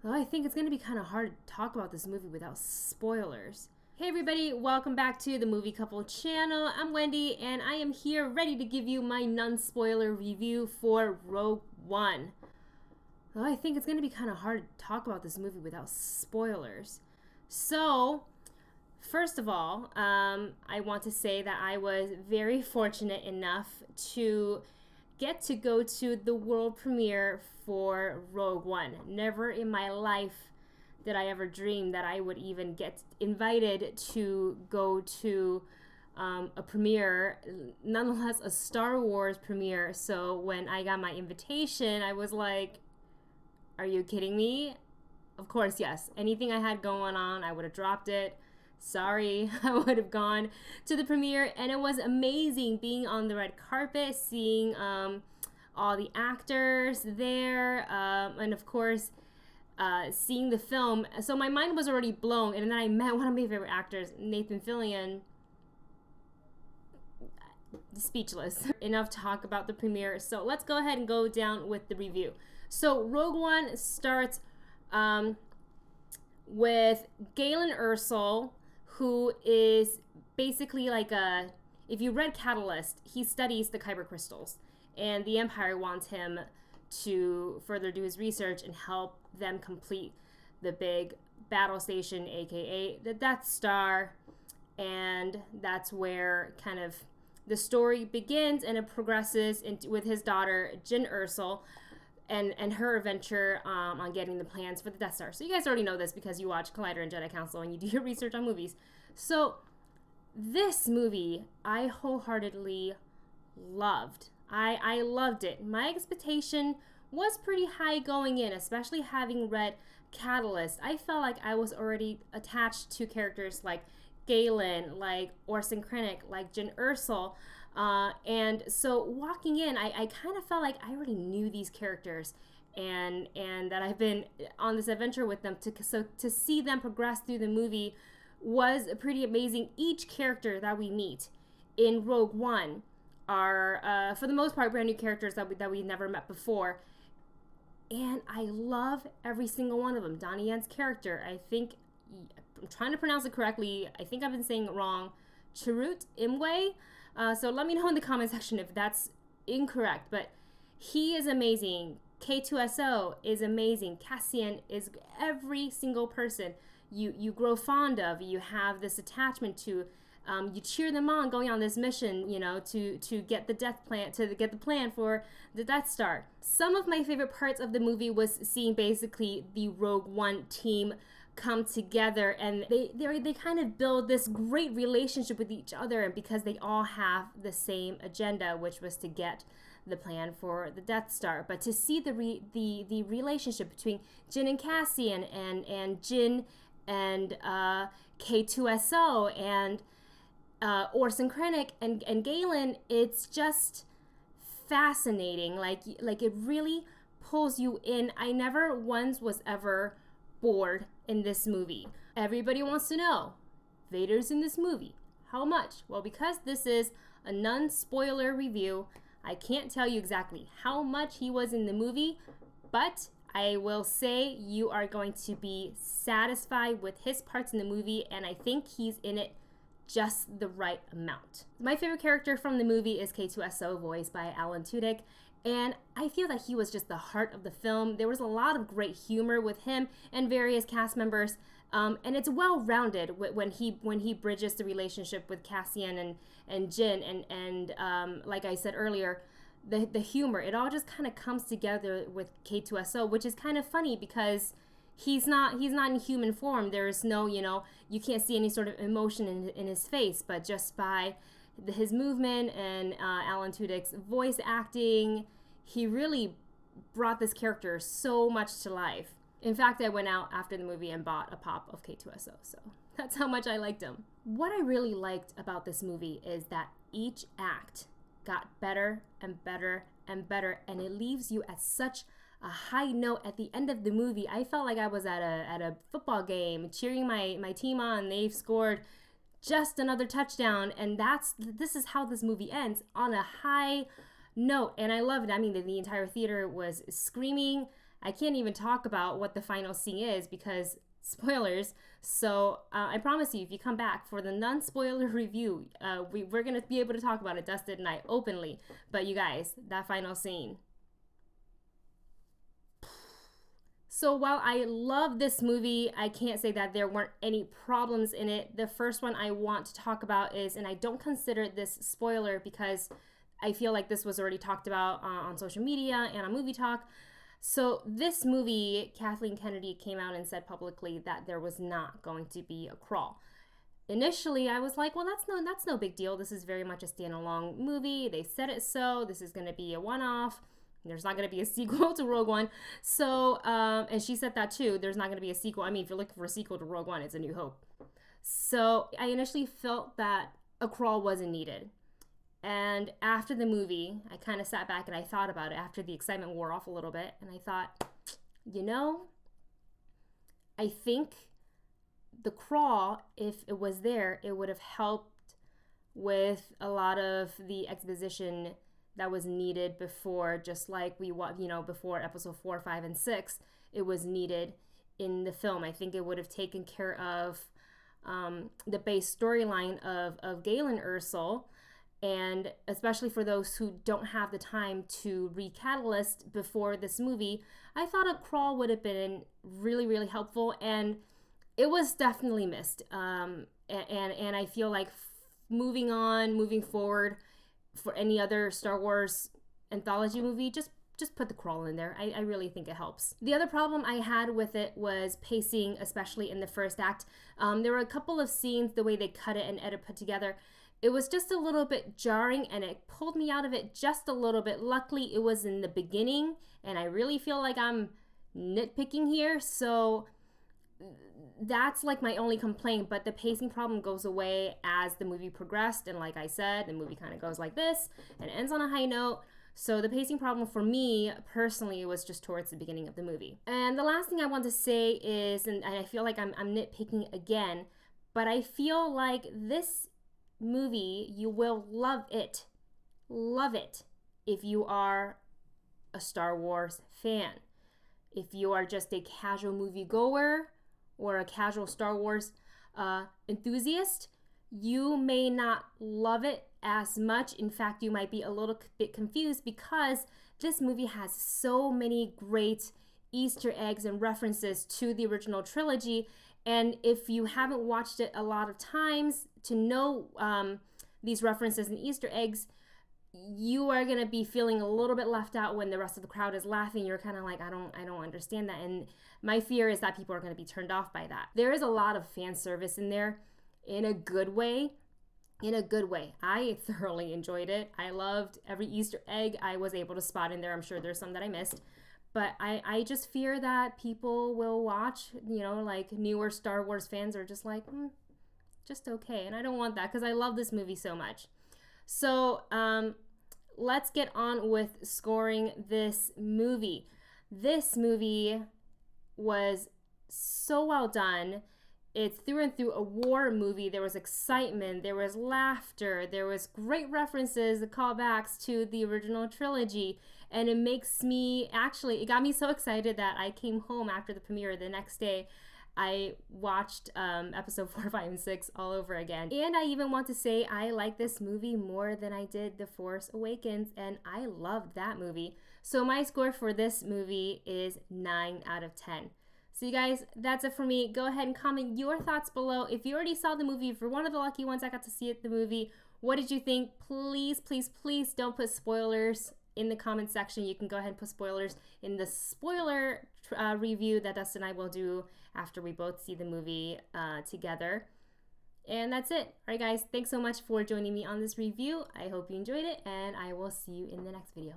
Well, I think it's going to be kind of hard to talk about this movie without spoilers. Hey everybody, welcome back to the Movie Couple channel. I'm Wendy and I am here ready to give you my non-spoiler review for Rogue One. Well, I think it's going to be kind of hard to talk about this movie without spoilers. So, first of all, I want to say that I was very fortunate enough to get to go to the world premiere for Rogue One. Never in my life did I ever dream that I would even get invited to go to a premiere, nonetheless a Star Wars premiere. So when I got my invitation, I was like, are you kidding me? Of course, yes. Anything I had going on, I would have dropped it. Sorry, I would have gone to the premiere, and it was amazing being on the red carpet, seeing all the actors there, and of course, seeing the film. So my mind was already blown, and then I met one of my favorite actors, Nathan Fillion. Speechless. Enough talk about the premiere. So let's go ahead and go down with the review. So Rogue One starts with Galen Erso, who is basically like if you read Catalyst, he studies the kyber crystals, and the Empire wants him to further do his research and help them complete the big battle station, aka the Death Star, and that's where kind of the story begins, and it progresses with his daughter Jyn Erso and her adventure on getting the plans for the Death Star. So you guys already know this because you watch Collider and Jedi Council and you do your research on movies. So this movie I wholeheartedly loved. I loved it. My expectation was pretty high going in, especially having read Catalyst. I felt like I was already attached to characters like Galen, like Orson Krennic, like Jyn Erso. And so walking in, I kind of felt like I already knew these characters, and that I've been on this adventure with them. So to see them progress through the movie was pretty amazing. Each character that we meet in Rogue One are, for the most part, brand new characters that we never met before. And I love every single one of them. Donnie Yen's character, I'm trying to pronounce it correctly. I think I've been saying it wrong. Chirrut Imwe. So let me know in the comment section if that's incorrect. But he is amazing. K2SO is amazing. Cassian is every single person you grow fond of. You have this attachment to. You cheer them on going on this mission, to get the plan for the Death Star. Some of my favorite parts of the movie was seeing basically the Rogue One team come together, and they kind of build this great relationship with each other, and because they all have the same agenda, which was to get the plan for the Death Star. But to see the relationship between Jyn and Cassian, and Jyn and K2SO, and Orson Krennic and Galen, it's just fascinating. Like it really pulls you in. I never once was ever bored in this movie. Everybody wants to know, Vader's in this movie. How much? Well, because this is a non-spoiler review, I can't tell you exactly how much he was in the movie, but I will say you are going to be satisfied with his parts in the movie, and I think he's in it just the right amount. My favorite character from the movie is K2SO, voiced by Alan Tudyk, and I feel that he was just the heart of the film. There was a lot of great humor with him and various cast members, and it's well-rounded when he bridges the relationship with Cassian and Jyn, and like I said earlier, the humor, it all just kind of comes together with K2SO, which is kind of funny because he's not in human form. There is no, you can't see any sort of emotion in his face, but just by his movement and Alan Tudyk's voice acting, he really brought this character so much to life. In fact, I went out after the movie and bought a pop of K2SO, so that's how much I liked him. What I really liked about this movie is that each act got better and better and better, and it leaves you at such a high note at the end of the movie. I felt like I was at a football game cheering my team on. They've scored just another touchdown, and this is how this movie ends, on a high note, and I love it. I mean, the entire theater was screaming I can't even talk about what the final scene is because spoilers. So I promise you, if you come back for the non-spoiler review, we're going to be able to talk about it, Dustin and I, openly. But you guys, that final scene. So while I love this movie, I can't say that there weren't any problems in it. The first one I want to talk about is, and I don't consider this spoiler because I feel like this was already talked about on social media and on Movie Talk. So this movie, Kathleen Kennedy came out and said publicly that there was not going to be a crawl. Initially, I was like, well, that's no big deal. This is very much a standalone movie. They said it so. This is going to be a one-off. There's not going to be a sequel to Rogue One. So, and she said that too. There's not going to be a sequel. I mean, if you're looking for a sequel to Rogue One, it's A New Hope. So I initially felt that a crawl wasn't needed. And after the movie, I kind of sat back and I thought about it after the excitement wore off a little bit. And I thought, you know, I think the crawl, if it was there, it would have helped with a lot of the exposition that was needed before, just like before episode 4, 5, and 6, it was needed in the film. I think it would have taken care of the base storyline of Galen Erso, and especially for those who don't have the time to read Catalyst before this movie, I thought a crawl would have been really, really helpful, and it was definitely missed. And I feel like moving forward, for any other Star Wars anthology movie, just put the crawl in there. I really think it helps. The other problem I had with it was pacing, especially in the first act. There were a couple of scenes, the way they cut it and edit put together, it was just a little bit jarring and it pulled me out of it just a little bit. Luckily, it was in the beginning and I really feel like I'm nitpicking here. So that's like my only complaint, but the pacing problem goes away as the movie progressed. And like I said, the movie kind of goes like this and ends on a high note. So the pacing problem for me personally was just towards the beginning of the movie. And the last thing I want to say is, and I feel like I'm nitpicking again, but I feel like this movie, you will love it if you are a Star Wars fan. If you are just a casual moviegoer or a casual Star Wars enthusiast, you may not love it as much. In fact, you might be a little bit confused because this movie has so many great Easter eggs and references to the original trilogy. And if you haven't watched it a lot of times to know these references and Easter eggs, you are going to be feeling a little bit left out when the rest of the crowd is laughing. You're kind of like, I don't understand that. And my fear is that people are going to be turned off by that. There is a lot of fan service in there in a good way. I thoroughly enjoyed it. I loved every Easter egg I was able to spot in there. I'm sure there's some that I missed. But I just fear that people will watch, like newer Star Wars fans are just like, just okay. And I don't want that because I love this movie so much. So let's get on with scoring this movie. This movie was so well done. It's through and through a war movie. There was excitement, there was laughter, there was great references, the callbacks to the original trilogy. And it it got me so excited that I came home after the premiere the next day. I watched episode 4, 5, and 6 all over again. And I even want to say I like this movie more than I did The Force Awakens, and I loved that movie. So my score for this movie is 9 out of 10. So you guys, that's it for me. Go ahead and comment your thoughts below. If you already saw the movie, if you're one of the lucky ones that got to see the movie, what did you think? Please, please, please don't put spoilers in the comment section. You can go ahead and put spoilers in the spoiler review that Dustin and I will do after we both see the movie together. And that's it. All right, guys, thanks so much for joining me on this review. I hope you enjoyed it, and I will see you in the next video.